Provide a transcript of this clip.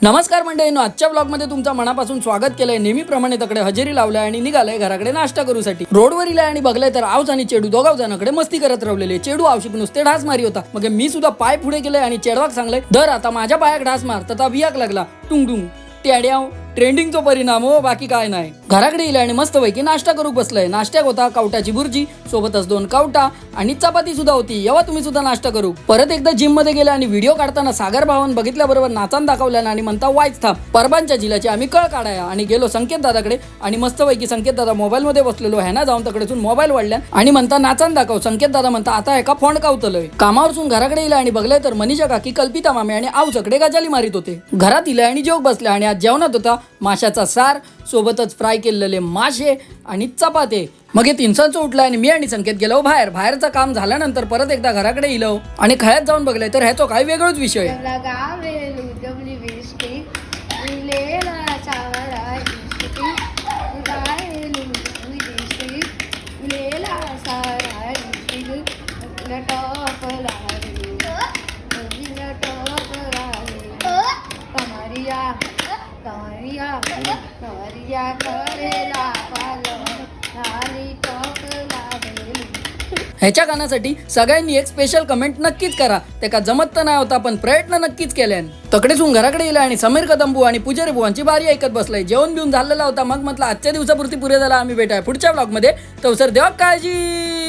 नमस्कार मंडळींनो, आजच्या ब्लॉगमध्ये तुमचं मनापासून स्वागत केलंय। नेहमीप्रमाणे तकडे हजेरी लावलाय आणि निघालय घराकडे नाश्ता करूसाठी। रोडवर इलाय आणि बघलाय तर आवज आणि चेडू दोघाव जणांकडे मस्ती करत रावलेले। चेडू आवशिक नुसते ढास मारी होता, मग मी सुद्धा पाय पुढे केले आणि चेडवाक सांगले दर आता माझ्या पायाक ढास मार, तथा बियाक लागला टुंग टुंग ट्याड्याव। ट्रेंडिंगचा परिणाम हो, बाकी काय नाही। घराकडे इलाय आणि मस्त पैकी नाश्ता करू बसलाय। नाश्त्याक होता कवटाची भुर्जी, सोबतच 2 कवटा आणि चपाती सुद्धा होती। येवा तुम्ही सुद्धा नाश्ता करू। परत एकदा जिम मध्ये गेला आणि व्हिडिओ काढताना सागर भावन बघितल्याबरोबर नाचान दाखवला आणि म्हणता वाईच थांब, परबांच्या जिल्ह्याची आम्ही कळ काढाया। आणि गेलो संकेत दादाकडे आणि मस्त पैकी संकेत दादा मोबाईल मध्ये बसलेलो ह्याना जाऊन तकडेसून मोबाईल वाढल्या आणि म्हणता नाचान दाखव। संकेत दादा म्हणता आता एका फोन कावतलय। कामावरसून घराकडे इला आणि बघलाय तर मनीषा काकी, कल्पिता मामे आणि आऊ सकडे गजाली मारित होते। घरात इला आणि जेवक बसल्या आणि आज जेवणात होता माशाचा सार, सोबतच फ्राय केलेले मासे आणि चपाते। मग हे तीनसांचं उठलं आणि मी आणि संकेत गेलो बाहेरचं काम झाल्यानंतर परत एकदा घराकडे इलो आणि खळ्यात जाऊन बघलंय तर ह्याचा काय वेगळाच विषय। ह्याच्या गाण्यासाठी सगळ्यांनी एक स्पेशल कमेंट नक्कीच करा। ते का जमत तर नाही होता पण प्रयत्न नक्कीच केल्यान। तकडेसून घराकडे इला आणि समीर कदंबू आणि पुजारी बुवांची बारी ऐकत बसलाय। जेवण बिवून झालेला होता, मग म्हटलं आजच्या दिवसापुरती पुरे झाला, आम्ही भेटाय पुढच्या ब्लॉग मध्ये। तर सर देवा काळजी।